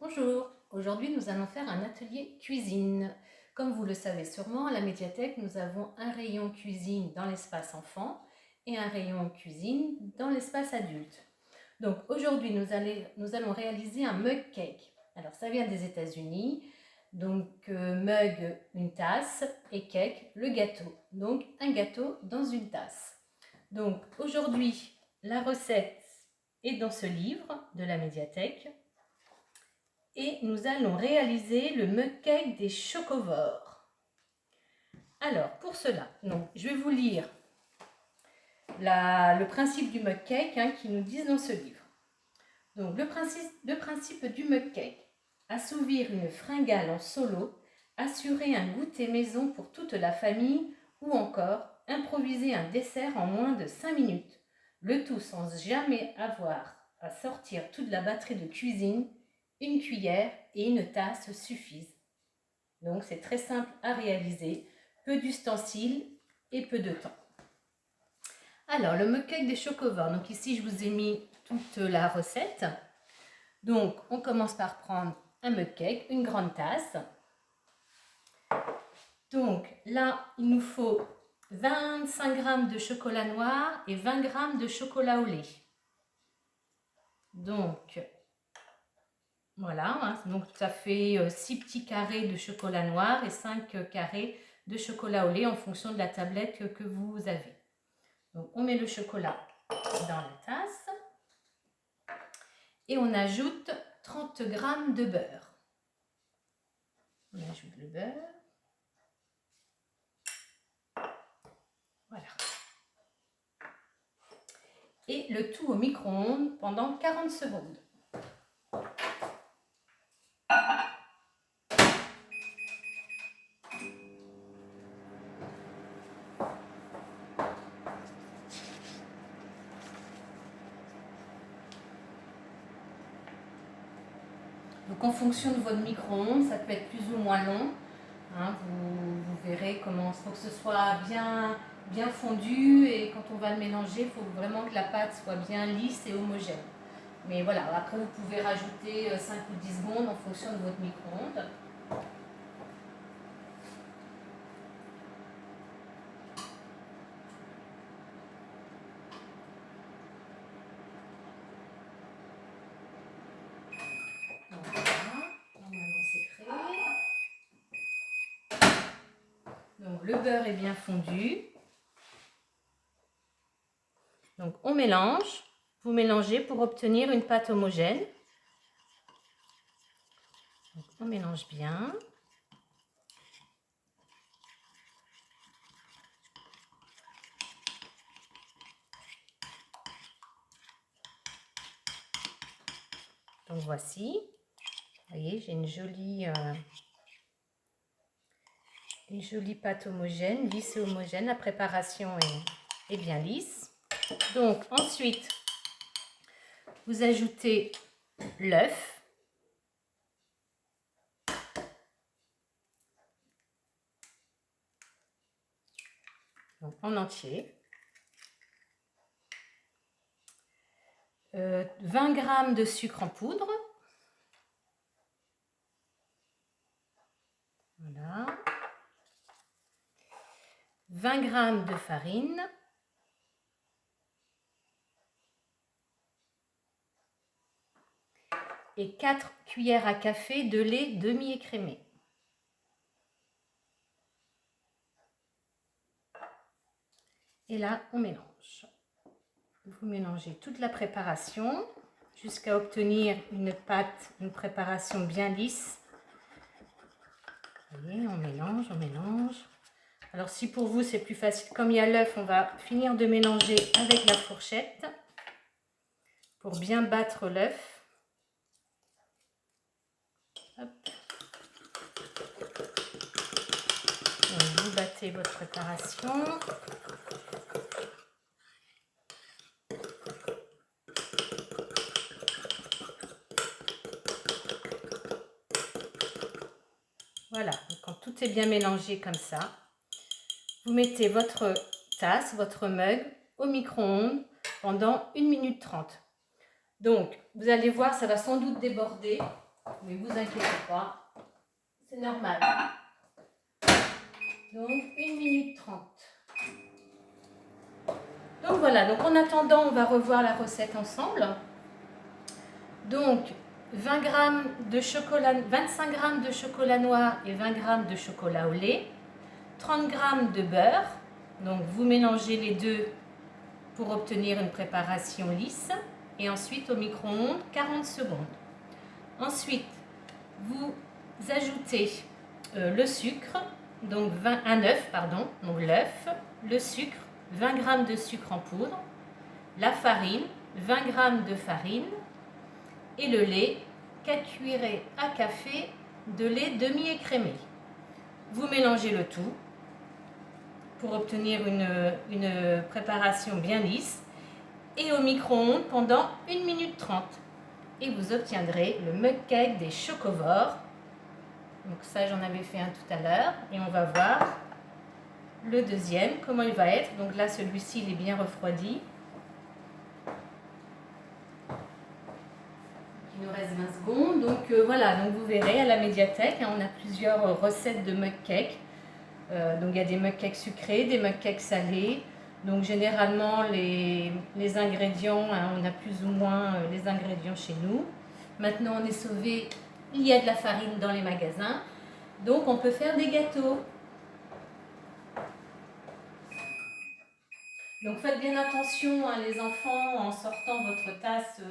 Bonjour, aujourd'hui nous allons faire un atelier cuisine. Comme vous le savez sûrement, à la médiathèque, nous avons un rayon cuisine dans l'espace enfant et un rayon cuisine dans l'espace adulte. Donc aujourd'hui, nous allons réaliser un mug cake. Alors ça vient des États-Unis, donc mug, une tasse, et cake, le gâteau. Donc un gâteau dans une tasse. Donc aujourd'hui, la recette est dans ce livre de la médiathèque. Et nous allons réaliser le mug cake des chocovores. Alors, pour cela, donc, je vais vous lire le principe du mug cake qui nous dit dans ce livre. Donc, le principe du mug cake: assouvir une fringale en solo, assurer un goûter maison pour toute la famille ou encore improviser un dessert en moins de 5 minutes, le tout sans jamais avoir à sortir toute la batterie de cuisine. Une cuillère et une tasse suffisent. Donc c'est très simple à réaliser, peu d'ustensiles et peu de temps. Alors le mug cake des chocovores, donc ici je vous ai mis toute la recette. Donc on commence par prendre un mug cake, une grande tasse. Donc là il nous faut 25 g de chocolat noir et 20 g de chocolat au lait. Donc voilà, donc ça fait 6 petits carrés de chocolat noir et 5 carrés de chocolat au lait en fonction de la tablette que vous avez. Donc on met le chocolat dans la tasse et on ajoute 30 g de beurre. On ajoute le beurre. Voilà. Et le tout au micro-ondes pendant 40 secondes. Donc en fonction de votre micro-ondes, ça peut être plus ou moins long. Vous verrez comment il faut que ce soit bien fondu, et quand on va le mélanger, il faut vraiment que la pâte soit bien lisse et homogène. Mais voilà, après vous pouvez rajouter 5 ou 10 secondes en fonction de votre micro-ondes. Donc voilà, normalement c'est prêt. Donc le beurre est bien fondu. Donc on mélange, vous mélangez pour obtenir une pâte homogène. Donc, on mélange bien. Donc voici, vous voyez, j'ai une jolie pâte homogène, lisse et homogène. La préparation est bien lisse. Donc ensuite, vous ajoutez l'œuf. Donc en entier. 20 g de sucre en poudre. Voilà. 20 g de farine. Et 4 cuillères à café de lait demi-écrémé. Et là, on mélange. Vous mélangez toute la préparation jusqu'à obtenir une pâte, une préparation bien lisse. Vous voyez, on mélange, on mélange. Alors si pour vous c'est plus facile, comme il y a l'œuf, on va finir de mélanger avec la fourchette pour bien battre l'œuf. Vous battez votre préparation. Voilà, quand tout est bien mélangé comme ça, vous mettez votre tasse, votre mug au micro-ondes pendant 1 minute 30. Donc, vous allez voir, ça va sans doute déborder. Mais vous inquiétez pas, c'est normal. Donc 1 minute 30. Donc voilà, donc en attendant, on va revoir la recette ensemble. Donc 20 g de chocolat, 25 g de chocolat noir et 20 g de chocolat au lait, 30 g de beurre. Donc vous mélangez les deux pour obtenir une préparation lisse et ensuite au micro-ondes 40 secondes. Ensuite, vous ajoutez le sucre, donc un œuf, pardon, donc l'œuf, le sucre, 20 g de sucre en poudre, la farine, 20 g de farine et le lait, 4 cuillerées à café de lait demi-écrémé. Vous mélangez le tout pour obtenir une préparation bien lisse et au micro-ondes pendant 1 minute 30. Et vous obtiendrez le mug cake des chocovores. Donc ça, j'en avais fait un tout à l'heure. Et on va voir le deuxième, comment il va être. Donc là, celui-ci, il est bien refroidi. Il nous reste 20 secondes. Donc voilà, donc vous verrez à la médiathèque, hein, on a plusieurs recettes de mug cake. Donc il y a des mug cakes sucrés, des mug cakes salés. Donc généralement les ingrédients, hein, on a plus ou moins les ingrédients chez nous. Maintenant on est sauvé, il y a de la farine dans les magasins. Donc on peut faire des gâteaux. Donc faites bien attention, hein, les enfants, en sortant votre tasse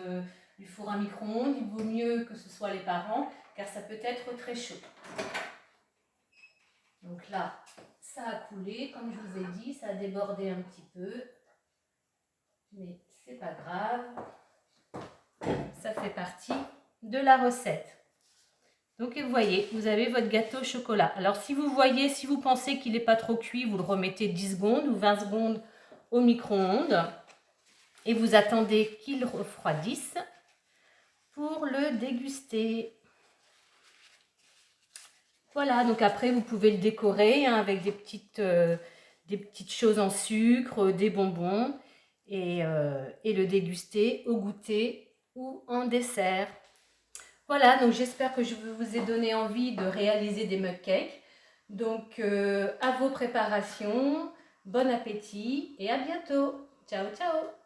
du four à micro-ondes. Il vaut mieux que ce soit les parents car ça peut être très chaud. Donc là, ça a coulé, comme je vous ai dit, ça a débordé un petit peu. Mais c'est pas grave. Ça fait partie de la recette. Donc vous voyez, vous avez votre gâteau au chocolat. Alors si vous voyez, si vous pensez qu'il n'est pas trop cuit, vous le remettez 10 secondes ou 20 secondes au micro-ondes. Et vous attendez qu'il refroidisse pour le déguster. Voilà, donc après vous pouvez le décorer hein, avec des petites choses en sucre, des bonbons et le déguster au goûter ou en dessert. Voilà, donc j'espère que je vous ai donné envie de réaliser des mug cakes. Donc à vos préparations, bon appétit et à bientôt. Ciao, ciao!